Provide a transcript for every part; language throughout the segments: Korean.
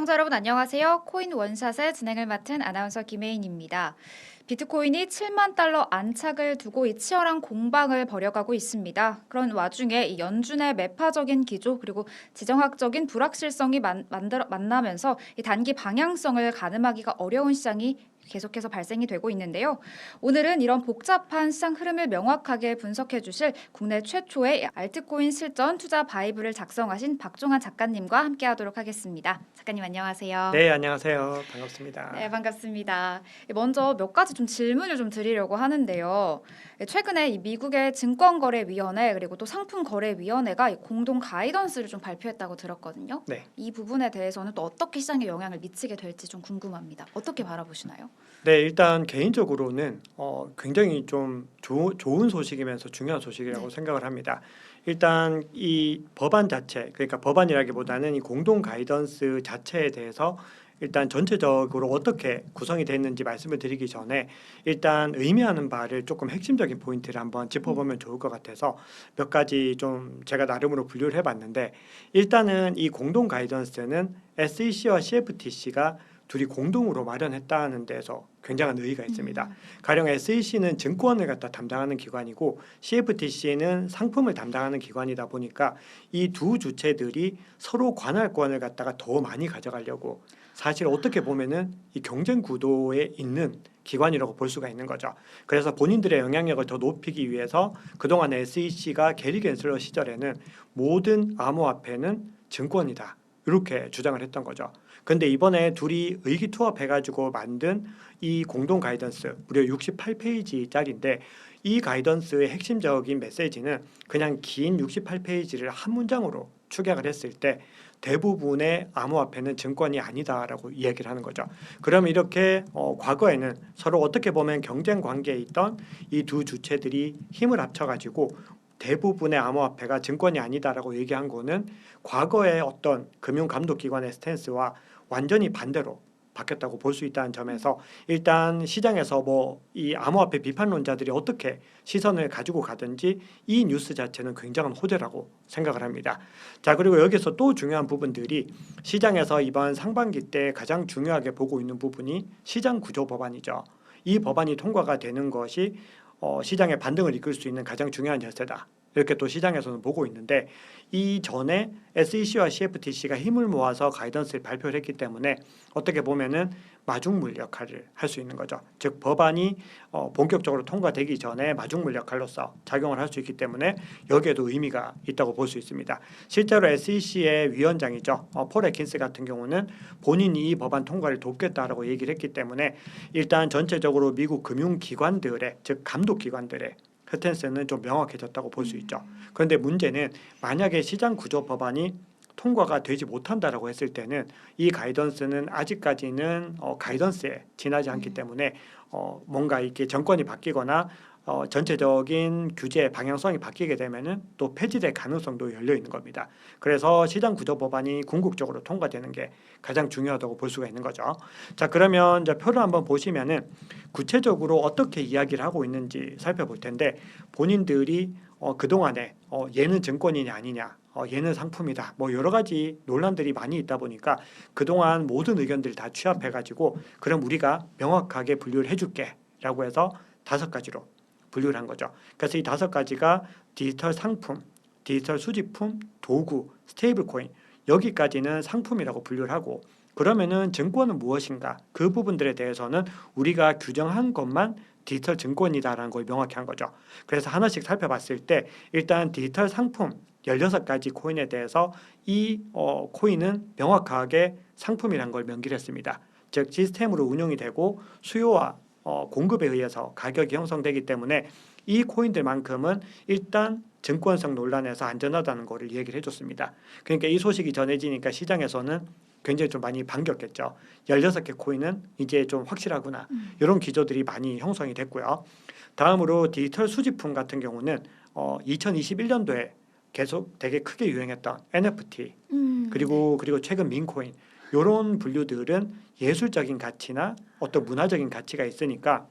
시청자 여러분 안녕하세요. 코인 원샷의 진행을 맡은 아나운서 김혜인입니다. 비트코인이 7만 달러 안착을 두고 이 치열한 공방을 벌여가고 있습니다. 그런 와중에 이 연준의 매파적인 기조 그리고 지정학적인 불확실성이 만나면서 이 단기 방향성을 가늠하기가 어려운 시장이 계속해서 발생이 되고 있는데요. 오늘은 이런 복잡한 시장 흐름을 명확하게 분석해 주실 국내 최초의 알트코인 실전 투자 바이블을 작성하신 박종환 작가님과 함께하도록 하겠습니다. 작가님 안녕하세요. 네, 안녕하세요. 반갑습니다. 네, 반갑습니다. 먼저 몇 가지 좀 질문을 좀 드리려고 하는데요. 최근에 이 미국의 증권거래위원회 그리고 또 상품거래위원회가 이 공동 가이던스를 좀 발표했다고 들었거든요. 네. 이 부분에 대해서는 또 어떻게 시장에 영향을 미치게 될지 좀 궁금합니다. 어떻게 바라보시나요? 네, 일단 개인적으로는 굉장히 좀 좋은 소식이면서 중요한 소식이라고 네. 생각을 합니다. 일단 이 법안 자체, 그러니까 법안이라기보다는 이 공동 가이던스 자체에 대해서 일단 전체적으로 어떻게 구성이 됐는지 말씀을 드리기 전에 일단 의미하는 바를 조금 핵심적인 포인트를 한번 짚어보면 좋을 것 같아서 몇 가지 좀 제가 나름으로 분류를 해봤는데, 일단은 이 공동 가이던스는 SEC와 CFTC가 둘이 공동으로 마련했다는 데서 굉장한 의의가 있습니다. 가령 SEC는 증권을 갖다 담당하는 기관이고 CFTC는 상품을 담당하는 기관이다 보니까 이 두 주체들이 서로 관할권을 갖다가 더 많이 가져가려고 사실 어떻게 보면은 이 경쟁 구도에 있는 기관이라고 볼 수가 있는 거죠. 그래서 본인들의 영향력을 더 높이기 위해서 그동안 SEC가 게리 겐슬러 시절에는 모든 암호화폐는 증권이다, 이렇게 주장을 했던 거죠. 근데 이번에 둘이 의기투합해가지고 만든 이 공동 가이던스 무려 68페이지짜리인데, 이 가이던스의 핵심적인 메시지는 그냥 긴 68페이지를 한 문장으로 축약을 했을 때 대부분의 암호화폐는 증권이 아니다라고 이야기를 하는 거죠. 그럼 이렇게 과거에는 서로 어떻게 보면 경쟁 관계에 있던 이 두 주체들이 힘을 합쳐가지고 대부분의 암호화폐가 증권이 아니다라고 얘기한 거는 과거의 어떤 금융감독기관의 스탠스와 완전히 반대로 바뀌었다고 볼 수 있다는 점에서 일단 시장에서 뭐 이 암호화폐 비판론자들이 어떻게 시선을 가지고 가든지 이 뉴스 자체는 굉장한 호재라고 생각을 합니다. 자, 그리고 여기서 또 중요한 부분들이 시장에서 이번 상반기 때 가장 중요하게 보고 있는 부분이 시장 구조 법안이죠. 이 법안이 통과가 되는 것이 시장의 반등을 이끌 수 있는 가장 중요한 열쇠다, 이렇게 또 시장에서는 보고 있는데, 이 전에 SEC와 CFTC가 힘을 모아서 가이던스를 발표를 했기 때문에 어떻게 보면은 마중물 역할을 할 수 있는 거죠. 즉 법안이 본격적으로 통과되기 전에 마중물 역할로서 작용을 할 수 있기 때문에 여기에도 의미가 있다고 볼 수 있습니다. 실제로 SEC의 위원장이죠, 폴 애킨스 같은 경우는 본인이 이 법안 통과를 돕겠다라고 얘기를 했기 때문에 일단 전체적으로 미국 금융기관들의, 즉 감독기관들의 스탠스는 좀 명확해졌다고 볼 수 있죠. 그런데 문제는 만약에 시장 구조 법안이 통과가 되지 못한다라고 했을 때는 이 가이던스는 아직까지는 가이던스에 지나지 않기 때문에 뭔가 이렇게 정권이 바뀌거나 전체적인 규제 방향성이 바뀌게 되면은 또 폐지될 가능성도 열려 있는 겁니다. 그래서 시장 구조 법안이 궁극적으로 통과되는 게 가장 중요하다고 볼 수가 있는 거죠. 자, 그러면 이제 표를 한번 보시면은 구체적으로 어떻게 이야기를 하고 있는지 살펴볼 텐데, 본인들이 그동안에 얘는 증권이냐 아니냐, 얘는 상품이다, 뭐 여러 가지 논란들이 많이 있다 보니까 그동안 모든 의견들을 다 취합해가지고 그럼 우리가 명확하게 분류를 해줄게라고 해서 5가지로 분류를 한 거죠. 그래서 이 5가지가 디지털 상품, 디지털 수집품, 도구, 스테이블 코인, 여기까지는 상품이라고 분류를 하고, 그러면은 증권은 무엇인가, 그 부분들에 대해서는 우리가 규정한 것만 디지털 증권이다라는 걸 명확히 한 거죠. 그래서 하나씩 살펴봤을 때 일단 디지털 상품 16가지 코인에 대해서 이 코인은 명확하게 상품이라는 걸 명기를 했습니다. 즉 시스템으로 운용이 되고 수요와 공급에 의해서 가격이 형성되기 때문에 이 코인들만큼은 일단 증권성 논란에서 안전하다는 것을 얘기를 해줬습니다. 그러니까 이 소식이 전해지니까 시장에서는 굉장히 좀 많이 반겼겠죠. 16개 코인은 이제 좀 확실하구나, 이런 기조들이 많이 형성이 됐고요. 다음으로 디지털 수집품 같은 경우는 2021년도에 계속 되게 크게 유행했던 NFT, 그리고 최근 민코인, 이런 분류들은 예술적인 가치나 어떤 문화적인 가치가 있으니까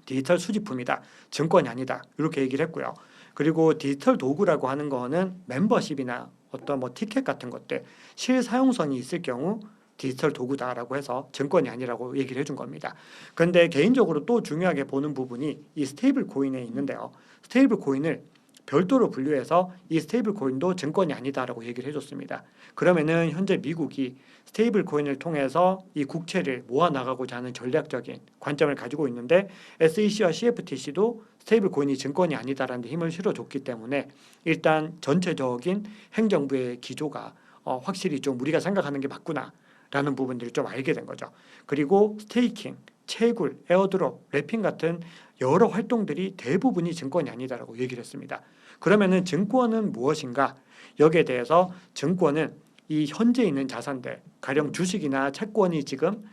디지털 수집품이다, 증권이 아니다, 이렇게 얘기를 했고요. 그리고 디지털 도구라고 하는 거는 멤버십이나 어떤 뭐 티켓 같은 것들 실사용성이 있을 경우 디지털 도구다라고 해서 증권이 아니라고 얘기를 해준 겁니다. 그런데 개인적으로 또 중요하게 보는 부분이 이 스테이블 코인에 있는데요. 스테이블 코인을 별도로 분류해서 이 스테이블 코인도 증권이 아니다라고 얘기를 해줬습니다. 그러면은 현재 미국이 스테이블 코인을 통해서 이 국채를 모아 나가고자 하는 전략적인 관점을 가지고 있는데 SEC와 CFTC도 스테이블 코인이 증권이 아니다라는 데 힘을 실어줬기 때문에 일단 전체적인 행정부의 기조가 확실히 좀 우리가 생각하는 게 맞구나라는 부분들을 좀 알게 된 거죠. 그리고 스테이킹, 채굴, 에어드롭, 랩핑 같은 여러 활동들이 대부분이 증권이 아니다라고 얘기를 했습니다. 그러면은 증권은 무엇인가? 여기에 대해서 증권은 이 현재 있는 자산들, 가령 주식이나 채권이 지금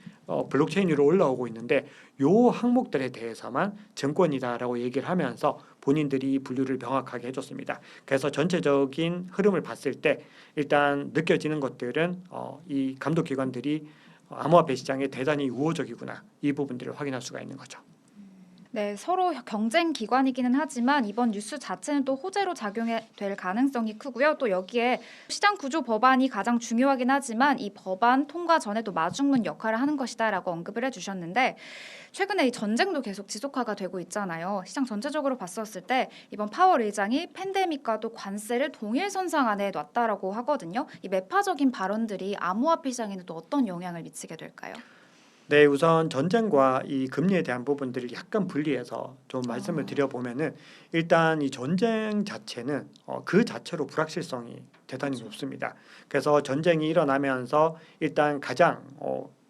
블록체인 위로 올라오고 있는데 요 항목들에 대해서만 증권이다라고 얘기를 하면서 본인들이 분류를 명확하게 해줬습니다. 그래서 전체적인 흐름을 봤을 때 일단 느껴지는 것들은 이 감독기관들이 암호화폐 시장에 대단히 우호적이구나 이 부분들을 확인할 수가 있는 거죠. 네, 서로 경쟁 기관이기는 하지만 이번 뉴스 자체는 또 호재로 작용될 가능성이 크고요. 또 여기에 시장 구조 법안이 가장 중요하긴 하지만 이 법안 통과 전에 또 마중물 역할을 하는 것이다라고 언급을 해주셨는데 최근에 이 전쟁도 계속 지속화가 되고 있잖아요. 시장 전체적으로 봤었을 때 이번 파월 의장이 팬데믹과도 관세를 동일 선상 안에 놨다라고 하거든요. 이 매파적인 발언들이 암호화폐 시장에는 또 어떤 영향을 미치게 될까요? 네, 우선 전쟁과 이 금리에 대한 부분들을 약간 분리해서 좀 말씀을 드려보면은 일단 이 전쟁 자체는 그 자체로 불확실성이 대단히 높습니다. 그래서 전쟁이 일어나면서 일단 가장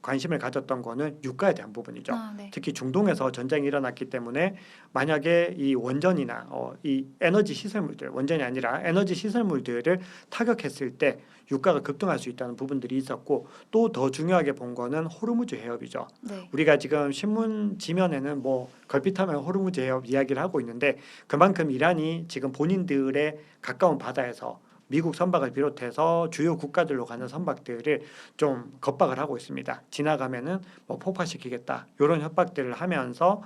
관심을 가졌던 거는 유가에 대한 부분이죠. 네. 특히 중동에서 전쟁이 일어났기 때문에 만약에 이 원전이나 이 에너지 시설물들, 원전이 아니라 에너지 시설물들을 타격했을 때 유가가 급등할 수 있다는 부분들이 있었고 또 더 중요하게 본 거는 호르무즈 해협이죠. 네. 우리가 지금 신문 지면에는 뭐 걸핏하면 호르무즈 해협 이야기를 하고 있는데 그만큼 이란이 지금 본인들의 가까운 바다에서 미국 선박을 비롯해서 주요 국가들로 가는 선박들을 좀 겁박을 하고 있습니다. 지나가면은 뭐 폭파시키겠다 이런 협박들을 하면서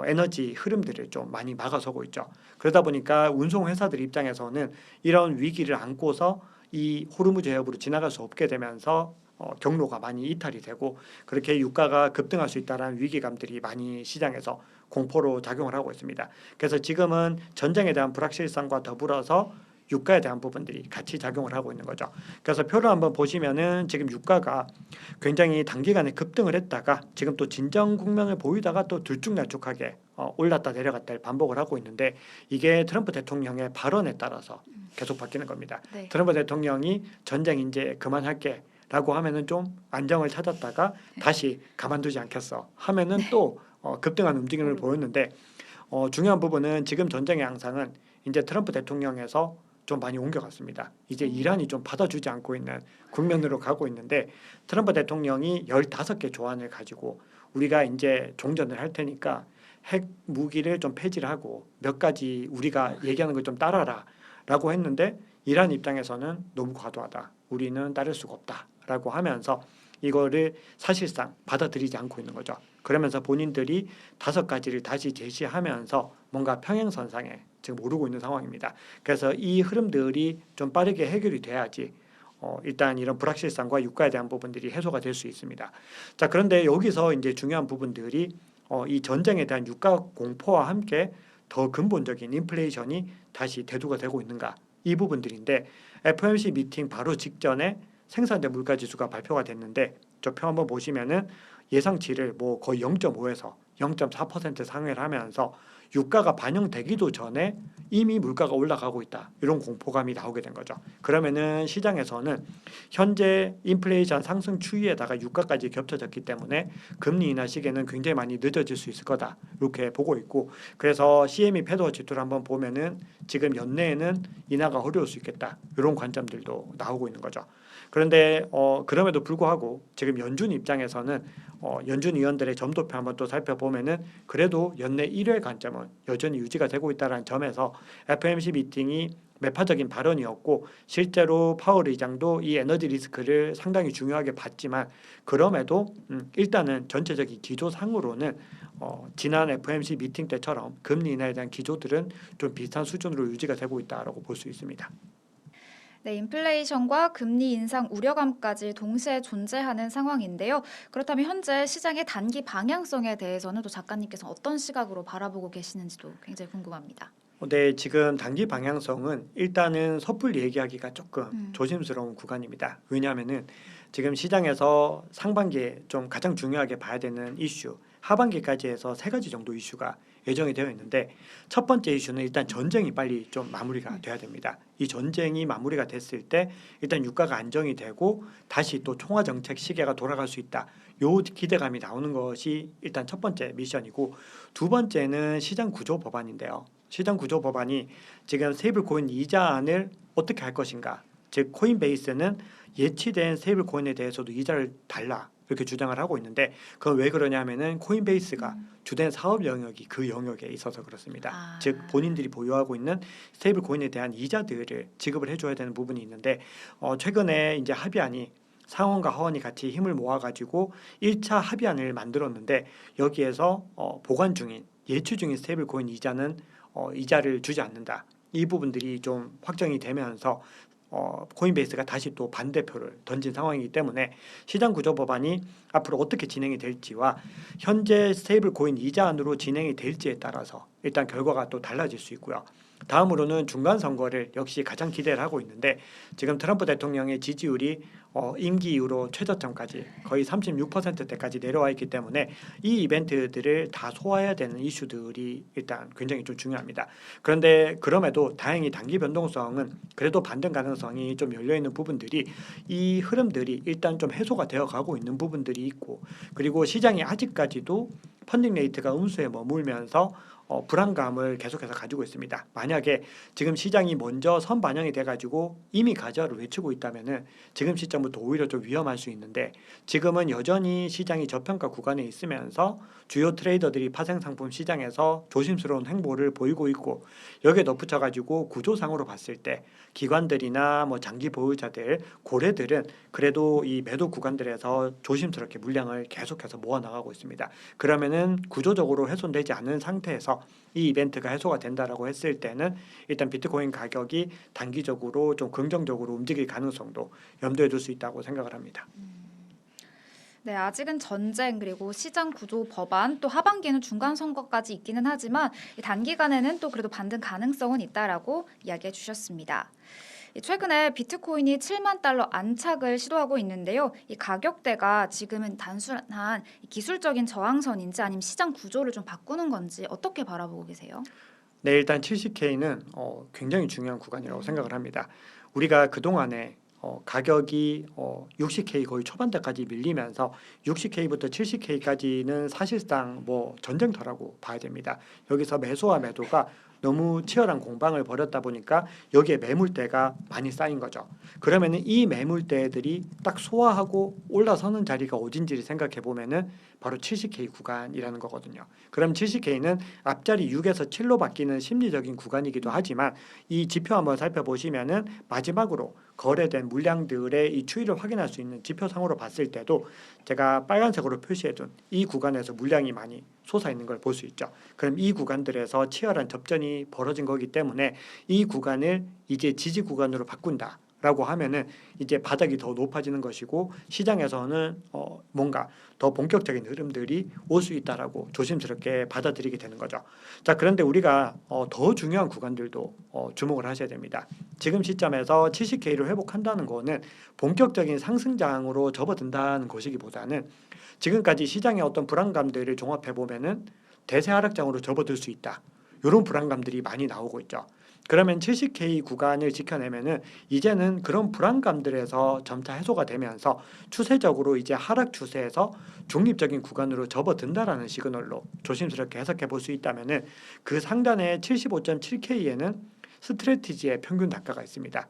에너지 흐름들을 좀 많이 막아서고 있죠. 그러다 보니까 운송 회사들 입장에서는 이런 위기를 안고서 이 호르무즈 해협으로 지나갈 수 없게 되면서 경로가 많이 이탈이 되고 그렇게 유가가 급등할 수 있다는 위기감들이 많이 시장에서 공포로 작용을 하고 있습니다. 그래서 지금은 전쟁에 대한 불확실성과 더불어서 유가에 대한 부분들이 같이 작용을 하고 있는 거죠. 그래서 표를 한번 보시면은 지금 유가가 굉장히 단기간에 급등을 했다가 지금 또 진정 국면을 보이다가 또 들쭉날쭉하게 올랐다 내려갔다를 반복을 하고 있는데 이게 트럼프 대통령의 발언에 따라서 계속 바뀌는 겁니다. 네. 트럼프 대통령이 전쟁 이제 그만할게 라고 하면은 좀 안정을 찾았다가 다시 가만두지 않겠어 하면은 또 급등한 움직임을 보였는데 중요한 부분은 지금 전쟁의 양상은 이제 트럼프 대통령에서 좀 많이 옮겨갔습니다. 이제 이란이 좀 받아주지 않고 있는 국면으로 가고 있는데 트럼프 대통령이 15개 조안을 가지고 우리가 이제 종전을 할 테니까 핵 무기를 좀 폐지를 하고 몇 가지 우리가 얘기하는 걸 좀 따라라 라고 했는데 이란 입장에서는 너무 과도하다. 우리는 따를 수가 없다 라고 하면서 이거를 사실상 받아들이지 않고 있는 거죠. 그러면서 본인들이 5가지를 다시 제시하면서 뭔가 평행선상에 지금 오르고 있는 상황입니다. 그래서 이 흐름들이 좀 빠르게 해결이 돼야지 일단 이런 불확실성과 유가에 대한 부분들이 해소가 될 수 있습니다. 자, 그런데 여기서 이제 중요한 부분들이 이 전쟁에 대한 유가 공포와 함께 더 근본적인 인플레이션이 다시 대두가 되고 있는가 이 부분들인데 FOMC 미팅 바로 직전에 생산된 물가 지수가 발표가 됐는데 저 표 한번 보시면은 예상치를 뭐 거의 0.5에서 0.4% 상회를 하면서 유가가 반영되기도 전에 이미 물가가 올라가고 있다. 이런 공포감이 나오게 된 거죠. 그러면은 시장에서는 현재 인플레이션 상승 추이에다가 유가까지 겹쳐졌기 때문에 금리 인하 시기에는 굉장히 많이 늦어질 수 있을 거다. 이렇게 보고 있고 그래서 CME 패드워 지수를 한번 보면은 지금 연내에는 인하가 어려울 수 있겠다. 이런 관점들도 나오고 있는 거죠. 그런데 그럼에도 불구하고 지금 연준 입장에서는 연준 위원들의 점도표 한번 또 살펴보면은 그래도 연내 1회 관점은 여전히 유지가 되고 있다는 점에서 FOMC 미팅이 매파적인 발언이었고 실제로 파월 의장도 이 에너지 리스크를 상당히 중요하게 봤지만 그럼에도 일단은 전체적인 기조상으로는 지난 FOMC 미팅 때처럼 금리 인하에 대한 기조들은 좀 비슷한 수준으로 유지가 되고 있다라고 볼 수 있습니다. 네, 인플레이션과 금리 인상 우려감까지 동시에 존재하는 상황인데요. 그렇다면 현재 시장의 단기 방향성에 대해서는 또 작가님께서 어떤 시각으로 바라보고 계시는지도 굉장히 궁금합니다. 네, 지금 단기 방향성은 일단은 섣불리 얘기하기가 조금 음. 조심스러운 구간입니다. 왜냐하면은 지금 시장에서 상반기에 좀 가장 중요하게 봐야 되는 이슈, 하반기까지 해서 세 가지 정도 이슈가 예정이 되어 있는데 첫 번째 이슈는 일단 전쟁이 빨리 좀 마무리가 돼야 됩니다. 이 전쟁이 마무리가 됐을 때 일단 유가가 안정이 되고 다시 또 통화 정책 시계가 돌아갈 수 있다. 요 기대감이 나오는 것이 일단 첫 번째 미션이고 두 번째는 시장 구조 법안인데요. 시장 구조 법안이 지금 스테이블코인 이자안을 어떻게 할 것인가. 즉 코인베이스는 예치된 스테이블코인에 대해서도 이자를 달라 이렇게 주장을 하고 있는데 그건 왜 그러냐면은 코인베이스가 주된 사업 영역이 그 영역에 있어서 그렇습니다. 아. 즉 본인들이 보유하고 있는 스테이블코인에 대한 이자들을 지급을 해줘야 되는 부분이 있는데 최근에 이제 합의안이 상원과 하원이 같이 힘을 모아가지고 1차 합의안을 만들었는데 여기에서 보관 중인 예치 중인 스테이블코인 이자는 이자를 주지 않는다. 이 부분들이 좀 확정이 되면서 코인베이스가 다시 또 반대표를 던진 상황이기 때문에 시장 구조 법안이 앞으로 어떻게 진행이 될지와 현재 스테이블 코인 이자안으로 진행이 될지에 따라서 일단 결과가 또 달라질 수 있고요. 다음으로는 중간 선거를 역시 가장 기대를 하고 있는데 지금 트럼프 대통령의 지지율이 임기 이후로 최저점까지 거의 36%대까지 내려와 있기 때문에 이 이벤트들을 다 소화해야 되는 이슈들이 일단 굉장히 좀 중요합니다. 그런데 그럼에도 다행히 단기 변동성은 그래도 반등 가능성이 좀 열려 있는 부분들이 이 흐름들이 일단 좀 해소가 되어 가고 있는 부분들이 있고 그리고 시장이 아직까지도 펀딩 레이트가 음수에 머물면서 불안감을 계속해서 가지고 있습니다. 만약에 지금 시장이 먼저 선반영이 돼가지고 이미 가저를 외치고 있다면은 지금 시점부터 오히려 좀 위험할 수 있는데 지금은 여전히 시장이 저평가 구간에 있으면서 주요 트레이더들이 파생상품 시장에서 조심스러운 행보를 보이고 있고 여기에 덧붙여가지고 구조상으로 봤을 때 기관들이나 뭐 장기 보유자들 고래들은 그래도 이 매도 구간들에서 조심스럽게 물량을 계속해서 모아 나가고 있습니다. 그러면은 구조적으로 훼손되지 않은 상태에서 이 이벤트가 해소가 된다라고 했을 때는 일단 비트코인 가격이 단기적으로 좀 긍정적으로 움직일 가능성도 염두에 둘 수 있다고 생각을 합니다. 네, 아직은 전쟁 그리고 시장 구조 법안 또 하반기에는 중간 선거까지 있기는 하지만 이 단기간에는 또 그래도 반등 가능성은 있다라고 이야기해 주셨습니다. 최근에 비트코인이 7만 달러 안착을 시도하고 있는데요. 이 가격대가 지금은 단순한 기술적인 저항선인지 아니면 시장 구조를 좀 바꾸는 건지 어떻게 바라보고 계세요? 네, 일단 70K는 굉장히 중요한 구간이라고 생각을 합니다. 우리가 그동안에 가격이 60K 거의 초반대까지 밀리면서 60K부터 70K까지는 사실상 뭐 전쟁터라고 봐야 됩니다. 여기서 매수와 매도가 너무 치열한 공방을 벌였다 보니까 여기에 매물대가 많이 쌓인 거죠. 그러면은 이 매물대들이 딱 소화하고 올라서는 자리가 어딘지를 생각해 보면은 바로 70K 구간이라는 거거든요. 그럼 70K는 앞자리 6에서 7로 바뀌는 심리적인 구간이기도 하지만 이 지표 한번 살펴보시면은 마지막으로 거래된 물량들의 이 추이를 확인할 수 있는 지표상으로 봤을 때도 제가 빨간색으로 표시해둔 이 구간에서 물량이 많이 솟아 있는 걸 볼 수 있죠. 그럼 이 구간들에서 치열한 접전이 벌어진 거기 때문에 이 구간을 이제 지지 구간으로 바꾼다. 라고 하면은 이제 바닥이 더 높아지는 것이고 시장에서는 뭔가 더 본격적인 흐름들이 올 수 있다라고 조심스럽게 받아들이게 되는 거죠. 자, 그런데 우리가 더 중요한 구간들도 주목을 하셔야 됩니다. 지금 시점에서 70K를 회복한다는 거는 본격적인 상승장으로 접어든다는 것이기보다는 지금까지 시장의 어떤 불안감들을 종합해 보면은 대세 하락장으로 접어들 수 있다. 이런 불안감들이 많이 나오고 있죠. 그러면 70K 구간을 지켜내면은 이제는 그런 불안감들에서 점차 해소가 되면서 추세적으로 이제 하락 추세에서 중립적인 구간으로 접어든다라는 시그널로 조심스럽게 해석해 볼 수 있다면은 그 상단의 75.7K에는 스트래티지의 평균 단가가 있습니다.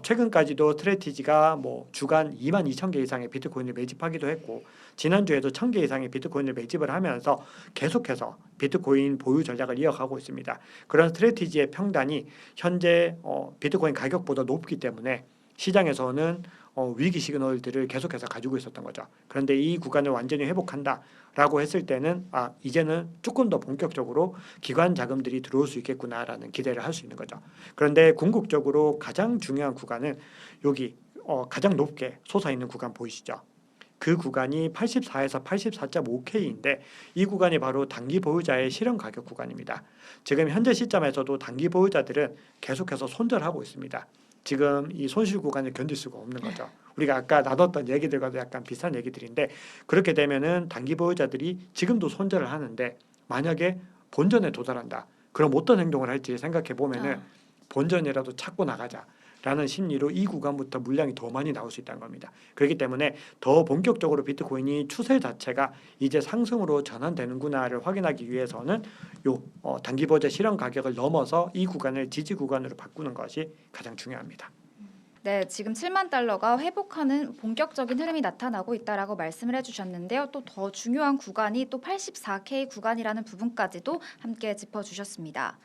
최근까지도 스트래티지가 뭐 주간 22,000개 이상의 비트코인을 매집하기도 했고 지난주에도 1,000개 이상의 비트코인을 매집을 하면서 계속해서 비트코인 보유 전략을 이어가고 있습니다. 그런 스트래티지의 평단이 현재 비트코인 가격보다 높기 때문에 시장에서는 위기 시그널들을 계속해서 가지고 있었던 거죠. 그런데 이 구간을 완전히 회복한다라고 했을 때는 이제는 조금 더 본격적으로 기관 자금들이 들어올 수 있겠구나라는 기대를 할 수 있는 거죠. 그런데 궁극적으로 가장 중요한 구간은 여기 가장 높게 솟아 있는 구간 보이시죠? 그 구간이 84에서 84.5K인데 이 구간이 바로 단기 보유자의 실현 가격 구간입니다. 지금 현재 시점에서도 단기 보유자들은 계속해서 손절하고 있습니다. 지금 이 손실 구간을 견딜 수가 없는 거죠. 우리가 아까 나눴던 얘기들과도 약간 비슷한 얘기들인데 그렇게 되면은 단기 보유자들이 지금도 손절을 하는데 만약에 본전에 도달한다. 그럼 어떤 행동을 할지 생각해 보면은 본전이라도 찾고 나가자라는 심리로 이 구간부터 물량이 더 많이 나올 수 있다는 겁니다. 그렇기 때문에 더 본격적으로 비트코인이 추세 자체가 이제 상승으로 전환되는구나를 확인하기 위해서는 단기 보유자 실현 가격을 넘어서 이 구간을 지지 구간으로 바꾸는 것이 가장 중요합니다. 네, 지금 7만 달러가 회복하는 본격적인 흐름이 나타나고 있다라고 말씀을 해주셨는데요. 또 더 중요한 구간이 또 84K 구간이라는 부분까지도 함께 짚어주셨습니다.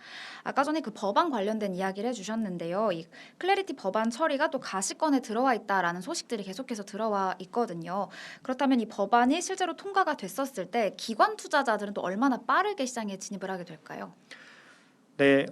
아까 전에 그 법안 관련된 이야기를 해주셨는데요. 이 클래리티 법안 처리가 또 가시권에 들어와 있다라는 소식들이 계속해서 들어와 있거든요. 그렇다면 이 법안이 실제로 통과가 됐었을 때 기관 투자자들은 또 얼마나 빠르게 시장에 진입을 하게 될까요? 네,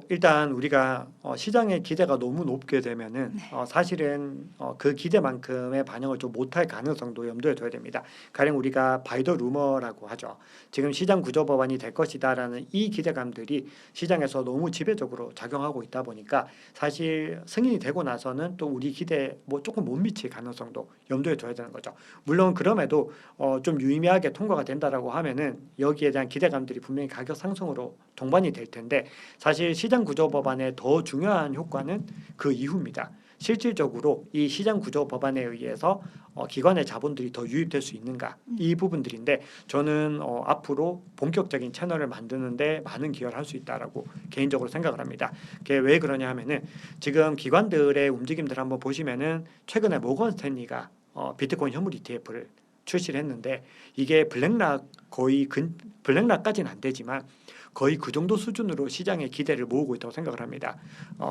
일단 우리가 시장의 기대가 너무 높게 되면은 사실은 그 기대만큼의 반영을 좀 못할 가능성도 염두에 둬야 됩니다. 가령 우리가 바이 더 루머라고 하죠. 지금 시장 구조 법안이 될 것이다라는 이 기대감들이 시장에서 너무 지배적으로 작용하고 있다 보니까 사실 승인이 되고 나서는 또 우리 기대에 뭐 조금 못 미칠 가능성도 염두에 둬야 되는 거죠. 물론 그럼에도 좀 유의미하게 통과가 된다라고 하면은 여기에 대한 기대감들이 분명히 가격 상승으로 동반이 될 텐데 사실 시장 구조 법안의 더 중요한 효과는 그 이후입니다. 실질적으로 이 시장 구조 법안에 의해서 기관의 자본들이 더 유입될 수 있는가 이 부분들인데 저는 앞으로 본격적인 채널을 만드는데 많은 기여를 할 수 있다라고 개인적으로 생각을 합니다. 그게 왜 그러냐 하면은 지금 기관들의 움직임들 한번 보시면은 최근에 모건 스탠리가 비트코인 현물 ETF를 출시를 했는데 이게 블랙락까지는 안 되지만 거의 그 정도 수준으로 시장의 기대를 모으고 있다고 생각을 합니다.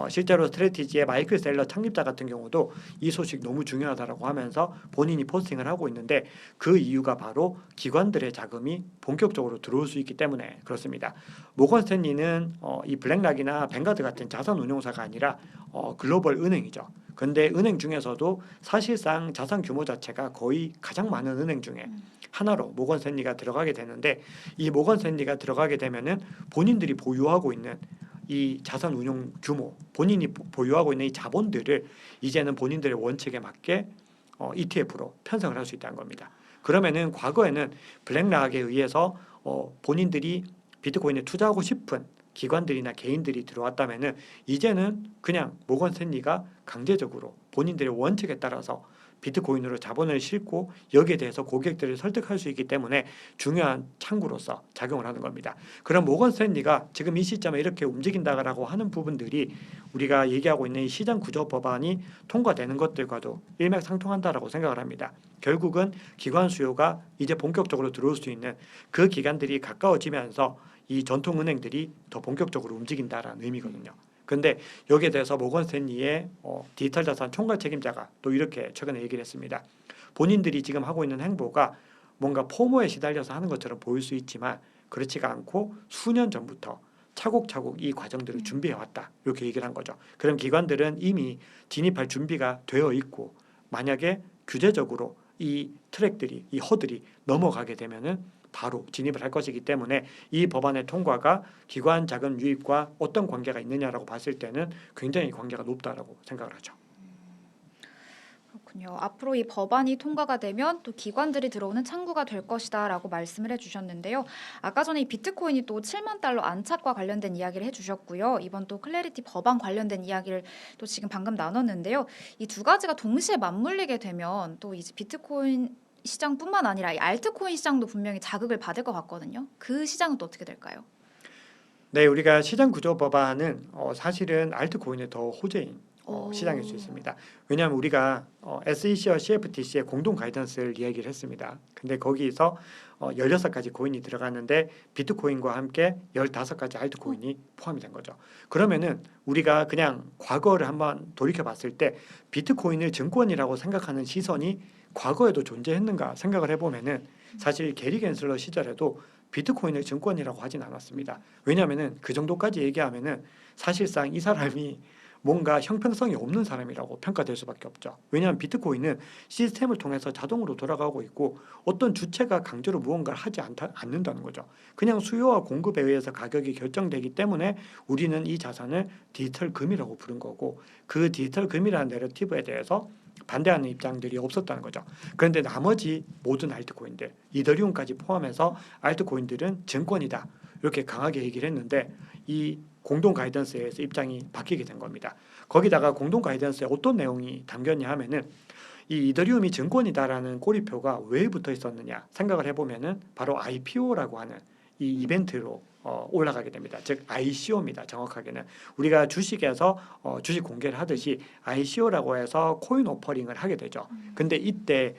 실제로 스트래티지의 마이클 셀러 창립자 같은 경우도 이 소식 너무 중요하다라고 하면서 본인이 포스팅을 하고 있는데 그 이유가 바로 기관들의 자금이 본격적으로 들어올 수 있기 때문에 그렇습니다. 모건 스탠리는 이 블랙락이나 뱅가드 같은 자산 운용사가 아니라 글로벌 은행이죠. 근데 은행 중에서도 사실상 자산 규모 자체가 거의 가장 많은 은행 중에 하나로 모건 스탠리가 들어가게 되는데 이 모건 스탠리가 들어가게 되면은 본인들이 보유하고 있는 이 자산 운용 규모, 본인이 보유하고 있는 이 자본들을 이제는 본인들의 원칙에 맞게 ETF로 편성을 할 수 있다는 겁니다. 그러면은 과거에는 블랙락에 의해서 본인들이 비트코인에 투자하고 싶은 기관들이나 개인들이 들어왔다면은 이제는 그냥 모건 스탠리가 강제적으로 본인들의 원칙에 따라서 비트코인으로 자본을 싣고 여기에 대해서 고객들을 설득할 수 있기 때문에 중요한 창구로서 작용을 하는 겁니다. 그럼 모건 스탠리가 지금 이 시점에 이렇게 움직인다라고 하는 부분들이 우리가 얘기하고 있는 이 시장 구조 법안이 통과되는 것들과도 일맥상통한다라고 생각을 합니다. 결국은 기관 수요가 이제 본격적으로 들어올 수 있는 그 기간들이 가까워지면서 이 전통 은행들이 더 본격적으로 움직인다라는 의미거든요. 근데 여기에 대해서 모건 스탠리의 디지털 자산 총괄 책임자가 또 이렇게 최근에 얘기를 했습니다. 본인들이 지금 하고 있는 행보가 뭔가 포모에 시달려서 하는 것처럼 보일 수 있지만 그렇지가 않고 수년 전부터 차곡차곡 이 과정들을 준비해 왔다. 이렇게 얘기를 한 거죠. 그럼 기관들은 이미 진입할 준비가 되어 있고 만약에 규제적으로 이 트랙들이 이 허들이 넘어가게 되면은 바로 진입을 할 것이기 때문에 이 법안의 통과가 기관 자금 유입과 어떤 관계가 있느냐라고 봤을 때는 굉장히 관계가 높다라고 생각을 하죠. 그렇군요. 앞으로 이 법안이 통과가 되면 또 기관들이 들어오는 창구가 될 것이다라고 말씀을 해주셨는데요. 아까 전에 이 비트코인이 또 7만 달러 안착과 관련된 이야기를 해주셨고요. 이번 또 클래리티 법안 관련된 이야기를 또 지금 방금 나눴는데요. 이 두 가지가 동시에 맞물리게 되면 또 이제 비트코인 시장뿐만 아니라 이 알트코인 시장도 분명히 자극을 받을 것 같거든요. 그 시장은 또 어떻게 될까요? 네, 우리가 시장 구조 법안은 사실은 알트코인의 더 호재인 시장일 수 있습니다. 왜냐하면 우리가 SEC와 CFTC의 공동 가이던스를 이야기를 했습니다. 근데 거기서 16가지 코인이 들어갔는데 비트코인과 함께 15가지 알트코인이 포함이 된 거죠. 그러면은 우리가 그냥 과거를 한번 돌이켜 봤을 때 비트코인을 증권이라고 생각하는 시선이 과거에도 존재했는가 생각을 해보면은 사실 게리 겐슬러 시절에도 비트코인을 증권이라고 하진 않았습니다. 왜냐하면은 그 정도까지 얘기하면은 사실상 이 사람이 뭔가 형평성이 없는 사람이라고 평가될 수밖에 없죠. 왜냐하면 비트코인은 시스템을 통해서 자동으로 돌아가고 있고 어떤 주체가 강제로 무언가를 하지 않는다는 거죠. 그냥 수요와 공급에 의해서 가격이 결정되기 때문에 우리는 이 자산을 디지털 금이라고 부른 거고 그 디지털 금이라는 내러티브에 대해서 반대하는 입장들이 없었다는 거죠. 그런데 나머지 모든 알트코인들, 이더리움까지 포함해서 알트코인들은 증권이다. 이렇게 강하게 얘기를 했는데 이 공동 가이던스에서 입장이 바뀌게 된 겁니다. 거기다가 공동 가이던스에 어떤 내용이 담겼냐 하면은 이 이더리움이 증권이다라는 꼬리표가 왜 붙어 있었느냐 생각을 해보면은 바로 IPO라고 하는 이 이벤트로 올라가게 됩니다. 즉 ICO입니다. 정확하게는 우리가 주식에서 주식 공개를 하듯이 ICO라고 해서 코인 오퍼링을 하게 되죠. 근데 이때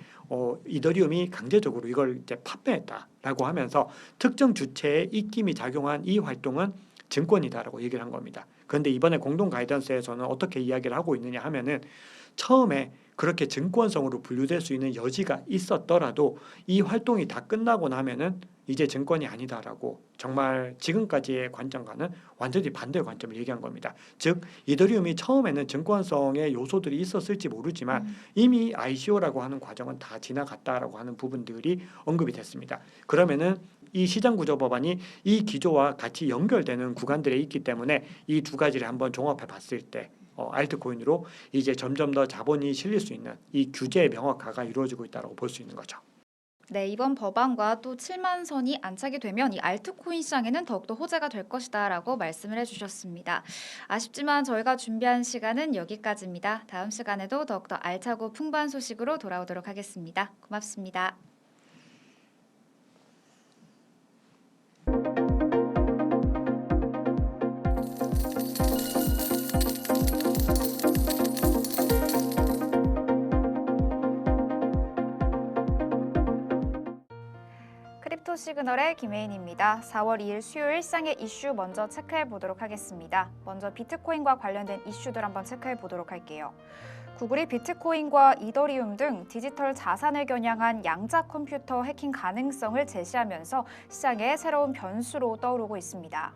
이더리움이 강제적으로 이걸 이제 판매했다라고 하면서 특정 주체의 입김이 작용한 이 활동은 증권이다라고 얘기를 한 겁니다. 그런데 이번에 공동 가이던스에서는 어떻게 이야기를 하고 있느냐 하면은 처음에 그렇게 증권성으로 분류될 수 있는 여지가 있었더라도 이 활동이 다 끝나고 나면은 이제 증권이 아니다라고 정말 지금까지의 관점과는 완전히 반대의 관점을 얘기한 겁니다. 즉 이더리움이 처음에는 증권성의 요소들이 있었을지 모르지만 이미 ICO라고 하는 과정은 다 지나갔다라고 하는 부분들이 언급이 됐습니다. 그러면은 이 시장구조 법안이 이 기조와 같이 연결되는 구간들에 있기 때문에 이 두 가지를 한번 종합해 봤을 때 알트코인으로 이제 점점 더 자본이 실릴 수 있는 이 규제의 명확화가 이루어지고 있다고 볼 수 있는 거죠. 네, 이번 법안과 또 7만 선이 안착이 되면 이 알트코인 시장에는 더욱더 호재가 될 것이다라고 말씀을 해주셨습니다. 아쉽지만 저희가 준비한 시간은 여기까지입니다. 다음 시간에도 더욱더 알차고 풍부한 소식으로 돌아오도록 하겠습니다. 고맙습니다. 크립토 시그널의 김혜인입니다. 4월 2일 수요일 시장의 이슈 먼저 체크해 보도록 하겠습니다. 먼저 비트코인과 관련된 이슈들 한번 체크해 보도록 할게요. 구글이 비트코인과 이더리움 등 디지털 자산을 겨냥한 양자 컴퓨터 해킹 가능성을 제시하면서 시장의 새로운 변수로 떠오르고 있습니다.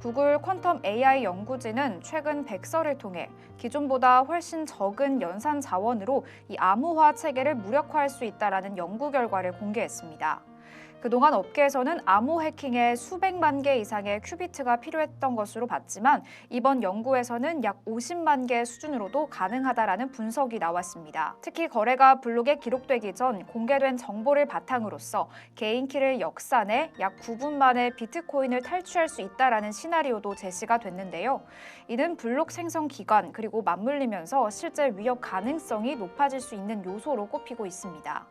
구글 퀀텀 AI 연구진은 최근 백서를 통해 기존보다 훨씬 적은 연산 자원으로 이 암호화 체계를 무력화할 수 있다라는 연구 결과를 공개했습니다. 그동안 업계에서는 암호 해킹에 수백만 개 이상의 큐비트가 필요했던 것으로 봤지만 이번 연구에서는 약 50만 개 수준으로도 가능하다라는 분석이 나왔습니다. 특히 거래가 블록에 기록되기 전 공개된 정보를 바탕으로서 개인 키를 역산해 약 9분 만에 비트코인을 탈취할 수 있다라는 시나리오도 제시가 됐는데요. 이는 블록 생성 기간 그리고 맞물리면서 실제 위협 가능성이 높아질 수 있는 요소로 꼽히고 있습니다.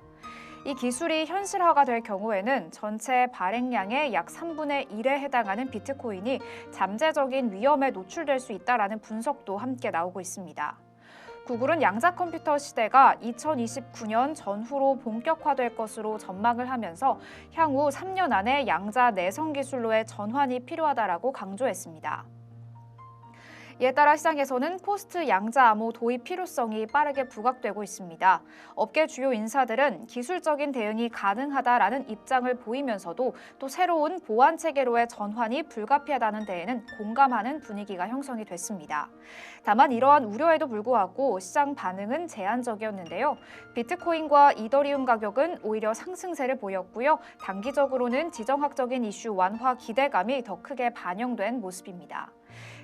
이 기술이 현실화가 될 경우에는 전체 발행량의 약 3분의 1에 해당하는 비트코인이 잠재적인 위험에 노출될 수 있다라는 분석도 함께 나오고 있습니다. 구글은 양자 컴퓨터 시대가 2029년 전후로 본격화될 것으로 전망을 하면서 향후 3년 안에 양자 내성 기술로의 전환이 필요하다라고 강조했습니다. 이에 따라 시장에서는 포스트 양자 암호 도입 필요성이 빠르게 부각되고 있습니다. 업계 주요 인사들은 기술적인 대응이 가능하다라는 입장을 보이면서도 또 새로운 보안 체계로의 전환이 불가피하다는 데에는 공감하는 분위기가 형성이 됐습니다. 다만 이러한 우려에도 불구하고 시장 반응은 제한적이었는데요. 비트코인과 이더리움 가격은 오히려 상승세를 보였고요. 단기적으로는 지정학적인 이슈 완화 기대감이 더 크게 반영된 모습입니다.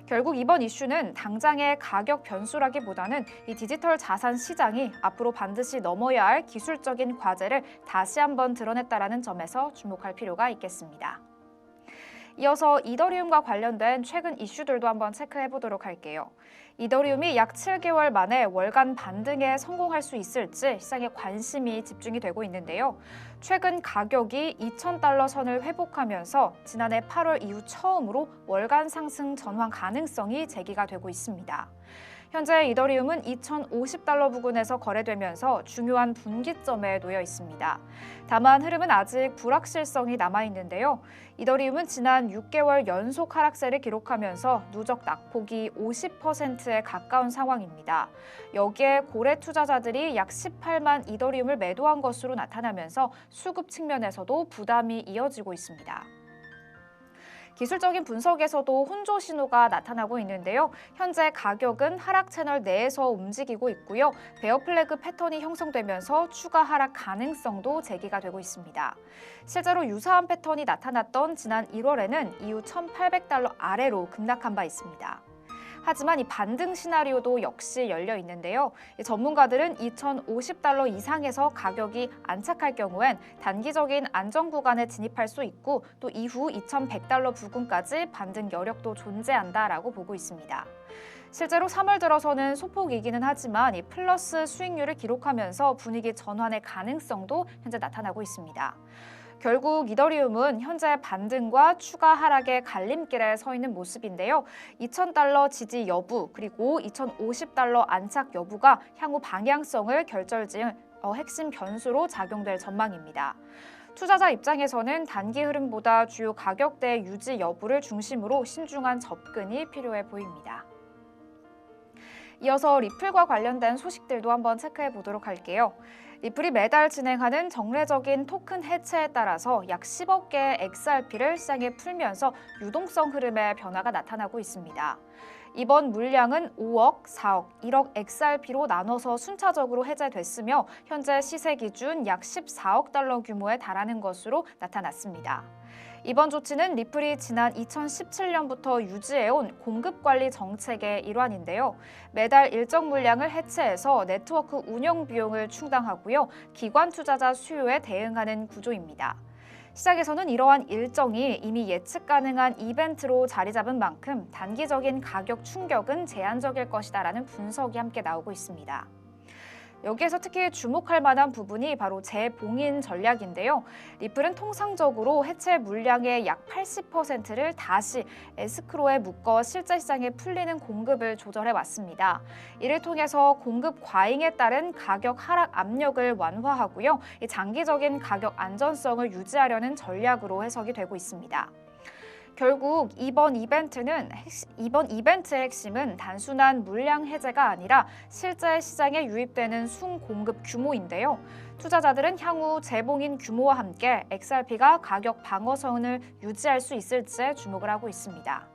결국 이번 이슈는 당장의 가격 변수라기보다는 이 디지털 자산 시장이 앞으로 반드시 넘어야 할 기술적인 과제를 다시 한번 드러냈다라는 점에서 주목할 필요가 있겠습니다. 이어서 이더리움과 관련된 최근 이슈들도 한번 체크해 보도록 할게요. 이더리움이 약 7개월 만에 월간 반등에 성공할 수 있을지 시장에 관심이 집중이 되고 있는데요. 최근 가격이 $2,000 선을 회복하면서 지난해 8월 이후 처음으로 월간 상승 전환 가능성이 제기가 되고 있습니다. 현재 이더리움은 2,050달러 부근에서 거래되면서 중요한 분기점에 놓여 있습니다. 다만 흐름은 아직 불확실성이 남아있는데요. 이더리움은 지난 6개월 연속 하락세를 기록하면서 누적 낙폭이 50%에 가까운 상황입니다. 여기에 고래 투자자들이 약 18만 이더리움을 매도한 것으로 나타나면서 수급 측면에서도 부담이 이어지고 있습니다. 기술적인 분석에서도 혼조 신호가 나타나고 있는데요. 현재 가격은 하락 채널 내에서 움직이고 있고요. 베어 플래그 패턴이 형성되면서 추가 하락 가능성도 제기가 되고 있습니다. 실제로 유사한 패턴이 나타났던 지난 1월에는 이후 1,800달러 아래로 급락한 바 있습니다. 하지만 이 반등 시나리오도 역시 열려 있는데요. 전문가들은 2,050달러 이상에서 가격이 안착할 경우엔 단기적인 안정 구간에 진입할 수 있고 또 이후 2,100달러 부근까지 반등 여력도 존재한다라고 보고 있습니다. 실제로 3월 들어서는 소폭이기는 하지만 이 플러스 수익률을 기록하면서 분위기 전환의 가능성도 현재 나타나고 있습니다. 결국 이더리움은 현재 반등과 추가 하락의 갈림길에 서 있는 모습인데요. 2,000달러 지지 여부 그리고 2,050달러 안착 여부가 향후 방향성을 결정지을 핵심 변수로 작용될 전망입니다. 투자자 입장에서는 단기 흐름보다 주요 가격대 유지 여부를 중심으로 신중한 접근이 필요해 보입니다. 이어서 리플과 관련된 소식들도 한번 체크해 보도록 할게요. 리플이 매달 진행하는 정례적인 토큰 해체에 따라서 약 10억 개의 XRP를 시장에 풀면서 유동성 흐름의 변화가 나타나고 있습니다. 이번 물량은 5억, 4억, 1억 XRP로 나눠서 순차적으로 해제됐으며 현재 시세 기준 약 14억 달러 규모에 달하는 것으로 나타났습니다. 이번 조치는 리플이 지난 2017년부터 유지해온 공급관리 정책의 일환인데요. 매달 일정 물량을 해체해서 네트워크 운영 비용을 충당하고요. 기관 투자자 수요에 대응하는 구조입니다. 시장에서는 이러한 일정이 이미 예측 가능한 이벤트로 자리 잡은 만큼 단기적인 가격 충격은 제한적일 것이다라는 분석이 함께 나오고 있습니다. 여기에서 특히 주목할 만한 부분이 바로 재봉인 전략인데요. 리플은 통상적으로 해체 물량의 약 80%를 다시 에스크로에 묶어 실제 시장에 풀리는 공급을 조절해 왔습니다. 이를 통해서 공급 과잉에 따른 가격 하락 압력을 완화하고요. 장기적인 가격 안전성을 유지하려는 전략으로 해석이 되고 있습니다. 결국 이번 이벤트의 핵심은 단순한 물량 해제가 아니라 실제 시장에 유입되는 순공급 규모인데요. 투자자들은 향후 재봉인 규모와 함께 XRP가 가격 방어선을 유지할 수 있을지에 주목을 하고 있습니다.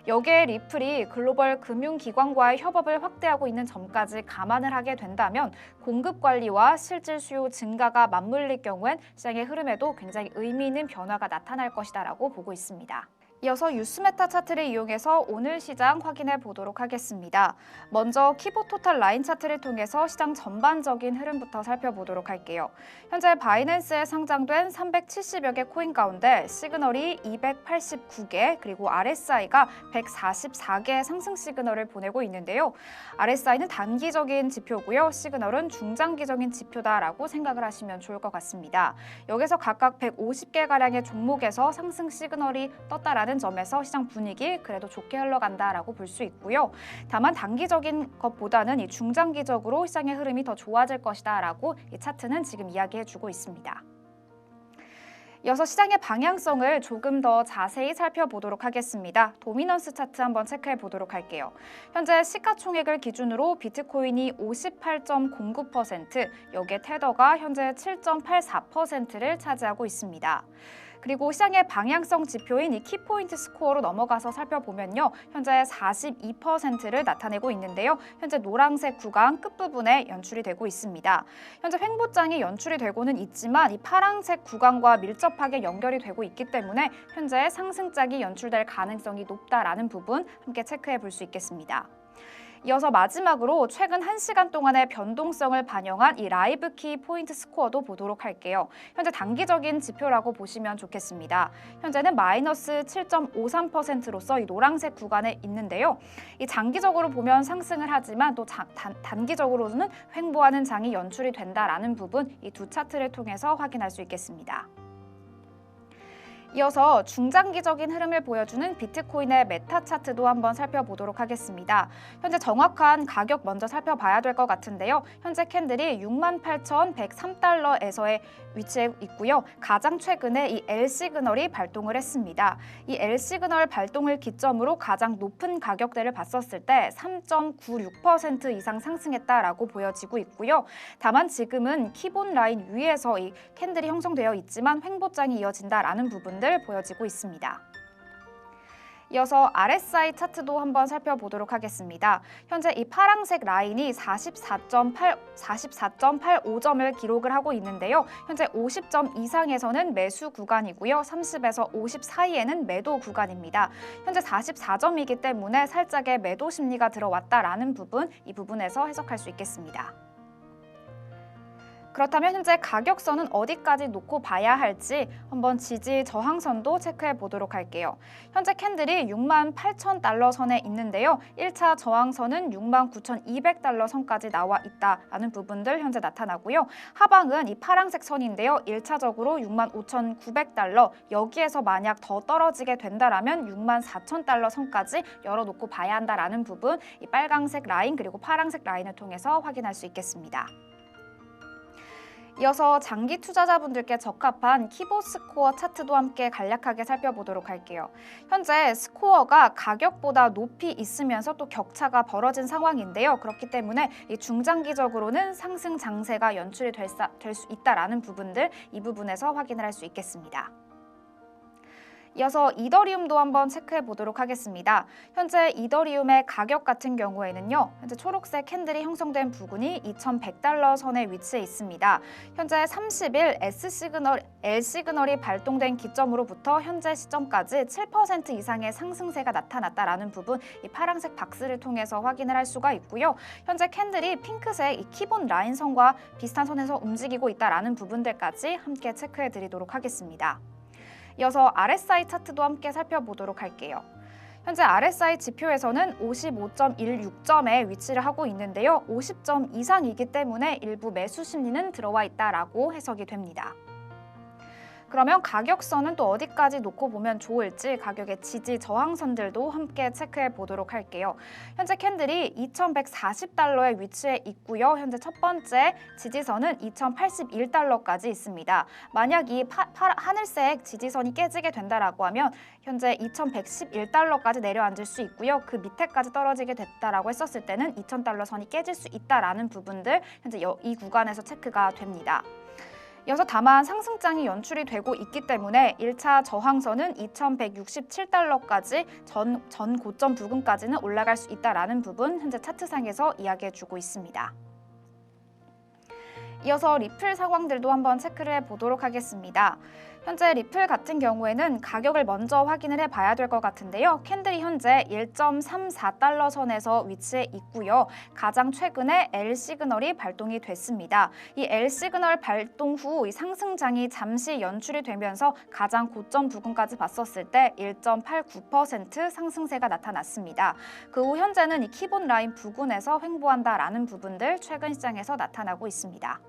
여기에 리플이 글로벌 금융기관과의 협업을 확대하고 있는 점까지 감안을 하게 된다면 공급 관리와 실질 수요 증가가 맞물릴 경우엔 시장의 흐름에도 굉장히 의미 있는 변화가 나타날 것이다라고 보고 있습니다. 이어서 뉴스메타 차트를 이용해서 오늘 시장 확인해 보도록 하겠습니다. 먼저 키보토탈 라인 차트를 통해서 시장 전반적인 흐름부터 살펴보도록 할게요. 현재 바이낸스에 상장된 370여 개 코인 가운데 시그널이 289개 그리고 RSI가 144개의 상승 시그널을 보내고 있는데요. RSI는 단기적인 지표고요. 시그널은 중장기적인 지표다라고 생각을 하시면 좋을 것 같습니다. 여기서 각각 150개가량의 종목에서 상승 시그널이 떴다라는 점에서 시장 분위기 그래도 좋게 흘러간다라고 볼 수 있고요. 다만 단기적인 것보다는 이 중장기적으로 시장의 흐름이 더 좋아질 것이다라고 이 차트는 지금 이야기해주고 있습니다. 이어서 시장의 방향성을 조금 더 자세히 살펴보도록 하겠습니다. 도미넌스 차트 한번 체크해 보도록 할게요. 현재 시가총액을 기준으로 비트코인이 58.09%, 여기에 테더가 현재 7.84%를 차지하고 있습니다. 그리고 시장의 방향성 지표인 이 키포인트 스코어로 넘어가서 살펴보면요. 현재 42%를 나타내고 있는데요. 현재 노란색 구간 끝부분에 연출이 되고 있습니다. 현재 횡보장이 연출이 되고는 있지만 이 파란색 구간과 밀접하게 연결이 되고 있기 때문에 현재 상승장이 연출될 가능성이 높다라는 부분 함께 체크해 볼 수 있겠습니다. 이어서 마지막으로 최근 1시간 동안의 변동성을 반영한 이 라이브 키 포인트 스코어도 보도록 할게요. 현재 단기적인 지표라고 보시면 좋겠습니다. 현재는 마이너스 7.53%로서 이 노란색 구간에 있는데요. 이 장기적으로 보면 상승을 하지만 또 단기적으로는 횡보하는 장이 연출이 된다라는 부분 이 두 차트를 통해서 확인할 수 있겠습니다. 이어서 중장기적인 흐름을 보여주는 비트코인의 메타 차트도 한번 살펴보도록 하겠습니다. 현재 정확한 가격 먼저 살펴봐야 될 것 같은데요. 현재 캔들이 68,103달러에서의 위치해 있고요. 가장 최근에 이 L 시그널이 발동을 했습니다. 이 L 시그널 발동을 기점으로 가장 높은 가격대를 봤었을 때 3.96% 이상 상승했다라고 보여지고 있고요. 다만 지금은 키본 라인 위에서 이 캔들이 형성되어 있지만 횡보장이 이어진다라는 부분들 보여지고 있습니다. 이어서 RSI 차트도 한번 살펴보도록 하겠습니다. 현재 이 파란색 라인이 44.85점을 기록을 하고 있는데요. 현재 50점 이상에서는 매수 구간이고요. 30에서 50 사이에는 매도 구간입니다. 현재 44점이기 때문에 살짝의 매도 심리가 들어왔다라는 부분, 이 부분에서 해석할 수 있겠습니다. 그렇다면 현재 가격선은 어디까지 놓고 봐야 할지 한번 지지 저항선도 체크해 보도록 할게요. 현재 캔들이 68,000달러 선에 있는데요. 1차 저항선은 69,200달러 선까지 나와 있다라는 부분들 현재 나타나고요. 하방은 이 파란색 선인데요. 1차적으로 65,900달러, 여기에서 만약 더 떨어지게 된다라면 64,000달러 선까지 열어놓고 봐야 한다라는 부분, 이 빨강색 라인 그리고 파란색 라인을 통해서 확인할 수 있겠습니다. 이어서 장기 투자자분들께 적합한 키보 스코어 차트도 함께 간략하게 살펴보도록 할게요. 현재 스코어가 가격보다 높이 있으면서 또 격차가 벌어진 상황인데요. 그렇기 때문에 이 중장기적으로는 상승 장세가 연출이 될 수 있다라는 부분들, 이 부분에서 확인을 할 수 있겠습니다. 이어서 이더리움도 한번 체크해 보도록 하겠습니다. 현재 이더리움의 가격 같은 경우에는요. 현재 초록색 캔들이 형성된 부근이 2,100달러 선에 위치해 있습니다. 현재 30일 L 시그널이 발동된 기점으로부터 현재 시점까지 7% 이상의 상승세가 나타났다라는 부분, 이 파란색 박스를 통해서 확인을 할 수가 있고요. 현재 캔들이 핑크색 이 키본 라인선과 비슷한 선에서 움직이고 있다라는 부분들까지 함께 체크해 드리도록 하겠습니다. 이어서 RSI 차트도 함께 살펴보도록 할게요. 현재 RSI 지표에서는 55.16점에 위치를 하고 있는데요. 50점 이상이기 때문에 일부 매수 심리는 들어와 있다라고 해석이 됩니다. 그러면 가격선은 또 어디까지 놓고 보면 좋을지 가격의 지지 저항선들도 함께 체크해 보도록 할게요. 현재 캔들이 2,140달러에 위치해 있고요. 현재 첫 번째 지지선은 2,081달러까지 있습니다. 만약 이 하늘색 지지선이 깨지게 된다라고 하면 현재 2,111달러까지 내려앉을 수 있고요. 그 밑에까지 떨어지게 됐다라고 했었을 때는 2,000달러 선이 깨질 수 있다라는 부분들 현재 이 구간에서 체크가 됩니다. 이어서 다만 상승장이 연출이 되고 있기 때문에 1차 저항선은 2,167달러까지 전 고점 부근까지는 올라갈 수 있다라는 부분 현재 차트상에서 이야기해주고 있습니다. 이어서 리플 상황들도 한번 체크를 해보도록 하겠습니다. 현재 리플 같은 경우에는 가격을 먼저 확인을 해봐야 될 것 같은데요. 캔들이 현재 1.34달러 선에서 위치해 있고요. 가장 최근에 L 시그널이 발동이 됐습니다. 이 L 시그널 발동 후 이 상승장이 잠시 연출이 되면서 가장 고점 부근까지 봤었을 때 1.89% 상승세가 나타났습니다. 그 후 현재는 이 키본 라인 부근에서 횡보한다라는 부분들 최근 시장에서 나타나고 있습니다.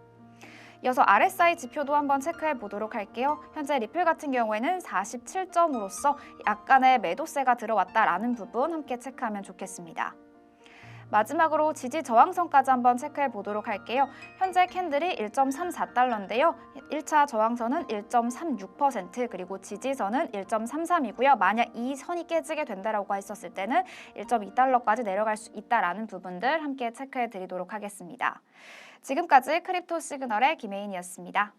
이어서 RSI 지표도 한번 체크해 보도록 할게요. 현재 리플 같은 경우에는 47점으로서 약간의 매도세가 들어왔다라는 부분 함께 체크하면 좋겠습니다. 마지막으로 지지 저항선까지 한번 체크해 보도록 할게요. 현재 캔들이 1.34달러인데요. 1차 저항선은 1.36% 그리고 지지선은 1.33이고요. 만약 이 선이 깨지게 된다라고 했었을 때는 1.2달러까지 내려갈 수 있다라는 부분들 함께 체크해 드리도록 하겠습니다. 지금까지 크립토 시그널의 김혜인이었습니다.